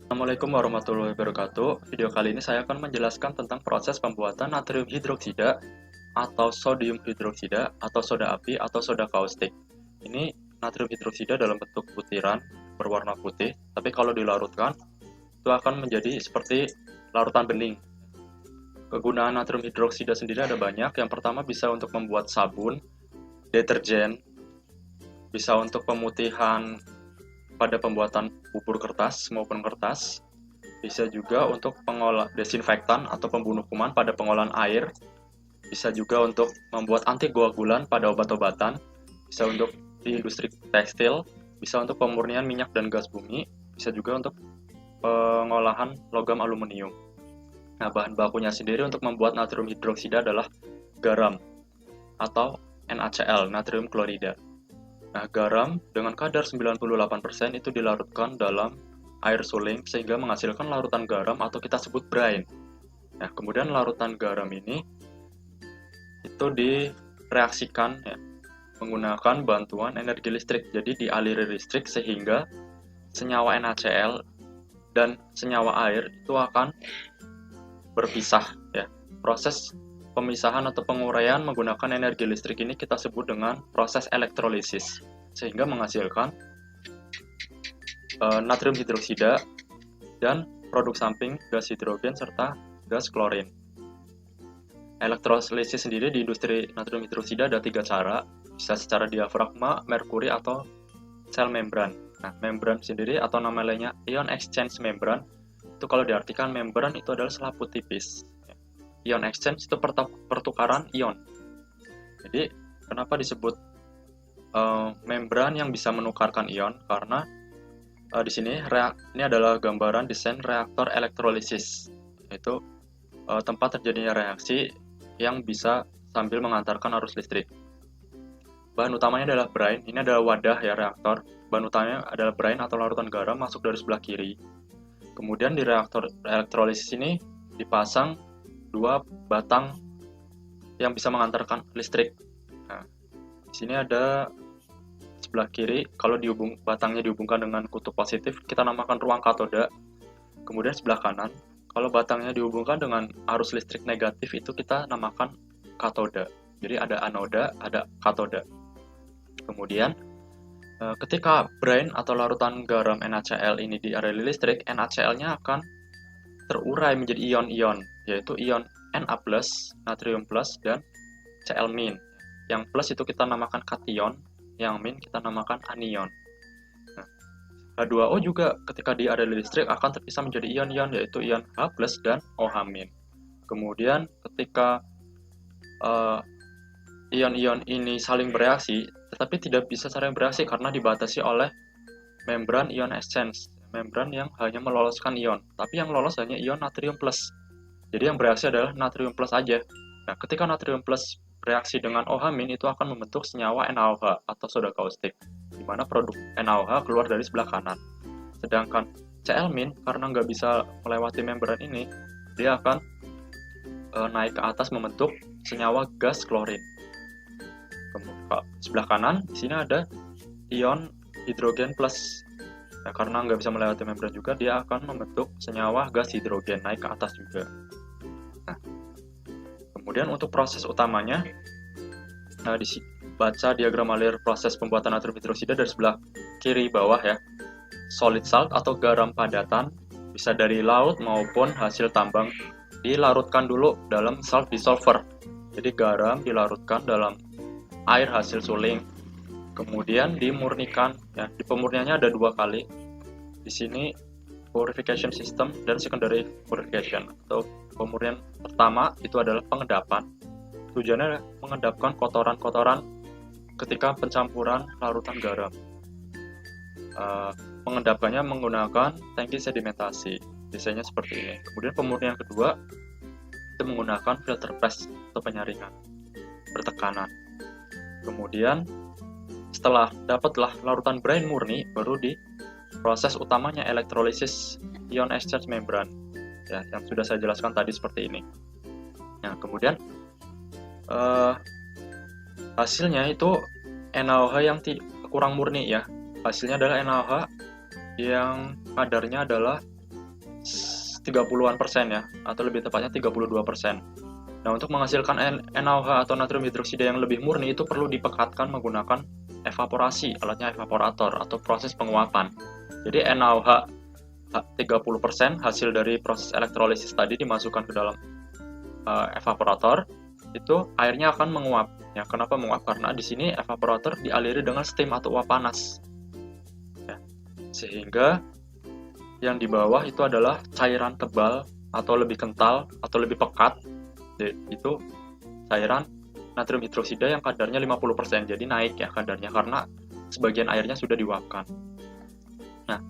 Assalamualaikum warahmatullahi wabarakatuh. Video kali ini saya akan menjelaskan tentang proses pembuatan natrium hidroksida atau sodium hidroksida atau soda api atau soda kaustik. Ini natrium hidroksida dalam bentuk butiran berwarna putih, tapi kalau dilarutkan itu akan menjadi seperti larutan bening. Kegunaan natrium hidroksida sendiri ada banyak. Yang pertama bisa untuk membuat sabun, deterjen, bisa untuk pemutihan pada pembuatan bubur kertas maupun kertas, bisa juga untuk pengolah desinfektan atau pembunuh kuman pada pengolahan air, bisa juga untuk membuat antikoagulan pada obat-obatan, bisa untuk di industri tekstil, bisa untuk pemurnian minyak dan gas bumi, bisa juga untuk pengolahan logam aluminium. Nah, bahan bakunya sendiri untuk membuat natrium hidroksida adalah garam atau NaCl, natrium klorida. Nah, garam dengan kadar 98% itu dilarutkan dalam air suling sehingga menghasilkan larutan garam atau kita sebut brine. Nah, kemudian larutan garam ini itu direaksikan ya, menggunakan bantuan energi listrik. Jadi dialiri listrik sehingga senyawa NaCl dan senyawa air itu akan berpisah ya. Proses pemisahan atau penguraian menggunakan energi listrik ini kita sebut dengan proses elektrolisis, sehingga menghasilkan natrium hidroksida dan produk samping gas hidrogen serta gas klorin. Elektrolisis sendiri di industri natrium hidroksida ada 3 cara, bisa secara diafragma, merkuri, atau sel membran. Nah, membran sendiri atau nama lainnya ion exchange membran, itu kalau diartikan membran itu adalah selaput tipis. Ion exchange itu pertukaran ion. Jadi kenapa disebut membran yang bisa menukarkan ion? Karena di sini ini adalah gambaran desain reaktor elektrolisis, yaitu tempat terjadinya reaksi yang bisa sambil mengantarkan arus listrik. Bahan utamanya adalah brine. Ini adalah wadah ya reaktor. Bahan utamanya adalah brine atau larutan garam masuk dari sebelah kiri. Kemudian di reaktor elektrolisis ini dipasang 2 batang yang bisa mengantarkan listrik. Nah, di sini ada sebelah kiri, kalau batangnya dihubungkan dengan kutub positif, kita namakan ruang katoda. Kemudian sebelah kanan, kalau batangnya dihubungkan dengan arus listrik negatif, itu kita namakan katoda. Jadi ada anoda, ada katoda. Kemudian, ketika brine atau larutan garam NaCl ini dialiri listrik, NaCl-nya akan terurai menjadi ion-ion, yaitu ion Na+, natrium+, dan Cl-. Yang plus itu kita namakan kation, yang min kita namakan anion. Nah, H2O juga ketika dialiri listrik akan terpisah menjadi ion-ion, yaitu ion H+ dan OH-. Kemudian ketika ion-ion ini saling bereaksi, tetapi tidak bisa saling bereaksi karena dibatasi oleh membran ion exchange, membran yang hanya meloloskan ion, tapi yang lolos hanya ion natrium plus. Jadi yang bereaksi adalah natrium plus aja. Nah, ketika natrium plus bereaksi dengan OH- itu akan membentuk senyawa NaOH atau soda kaustik, di mana produk NaOH keluar dari sebelah kanan. Sedangkan Cl- karena nggak bisa melewati membran ini, dia akan naik ke atas membentuk senyawa gas klorin. Kemudian sebelah kanan, di sini ada ion hidrogen plus. Nah, karena nggak bisa melewati membran juga, dia akan membentuk senyawa gas hidrogen naik ke atas juga. Nah, kemudian untuk proses utamanya, baca diagram alir proses pembuatan natrium hidroksida dari sebelah kiri bawah ya. Solid salt atau garam padatan, bisa dari laut maupun hasil tambang, dilarutkan dulu dalam salt dissolver. Jadi garam dilarutkan dalam air hasil suling, kemudian dimurnikan. Ya, di pemurniannya ada 2 kali. Di sini purification system dan secondary purification, atau pemurnian pertama itu adalah pengedapan. Tujuannya mengendapkan kotoran-kotoran ketika pencampuran larutan garam. Mengedapannya menggunakan tangki sedimentasi, biasanya seperti ini. Kemudian pemurnian kedua itu menggunakan filter press atau penyaringan bertekanan. Kemudian setelah dapatlah larutan brine murni, baru di proses utamanya elektrolisis ion exchange membran ya, yang sudah saya jelaskan tadi seperti ini. Nah, kemudian hasilnya itu NaOH yang kurang murni ya. Hasilnya adalah NaOH yang kadarnya adalah 30-an% ya, atau lebih tepatnya 32%. Nah, untuk menghasilkan NaOH atau natrium hidroksida yang lebih murni itu perlu dipekatkan menggunakan evaporasi, alatnya evaporator atau proses penguapan. Jadi NaOH 30% hasil dari proses elektrolisis tadi dimasukkan ke dalam evaporator, itu airnya akan menguap. Ya, kenapa menguap? Karena di sini evaporator dialiri dengan steam atau uap panas. Ya, sehingga yang di bawah itu adalah cairan tebal atau lebih kental atau lebih pekat. Itu cairan natrium hidroksida yang kadarnya 50%. Jadi naik ya kadarnya karena sebagian airnya sudah diuapkan. Nah,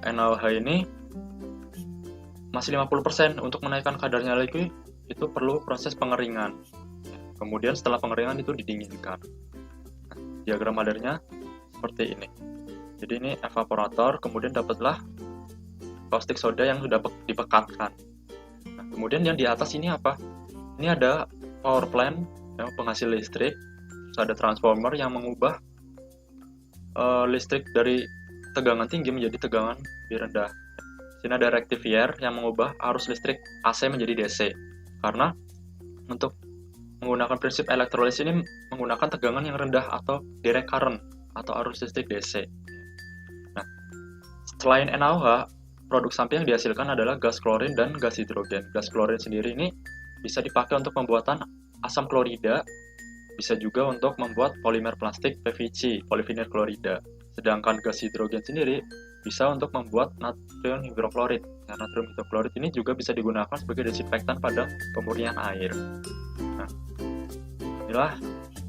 NaOH ini masih 50%. Untuk menaikkan kadarnya lagi itu perlu proses pengeringan. Kemudian setelah pengeringan itu didinginkan. Nah, diagram adarnya seperti ini. Jadi ini evaporator, kemudian dapatlah caustic soda yang sudah dipekatkan. Nah, kemudian yang di atas ini apa? Ini ada power plant, ya, penghasil listrik. Terus ada transformer yang mengubah listrik dari tegangan tinggi menjadi tegangan lebih rendah. Sini ada rectifier yang mengubah arus listrik AC menjadi DC. Karena untuk menggunakan prinsip elektrolisis ini menggunakan tegangan yang rendah atau direct current atau arus listrik DC. Nah, selain NaOH, produk samping yang dihasilkan adalah gas klorin dan gas hidrogen. Gas klorin sendiri ini bisa dipakai untuk pembuatan asam klorida, bisa juga untuk membuat polimer plastik PVC, polyvinyl klorida. Sedangkan gas hidrogen sendiri bisa untuk membuat natrium hidroklorid. Nah, natrium hidroklorid ini juga bisa digunakan sebagai desinfektan pada pemurnian air. Nah, inilah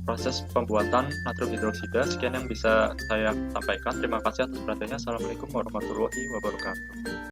proses pembuatan natrium hidroksida. Sekian yang bisa saya sampaikan. Terima kasih atas perhatiannya. Assalamualaikum warahmatullahi wabarakatuh.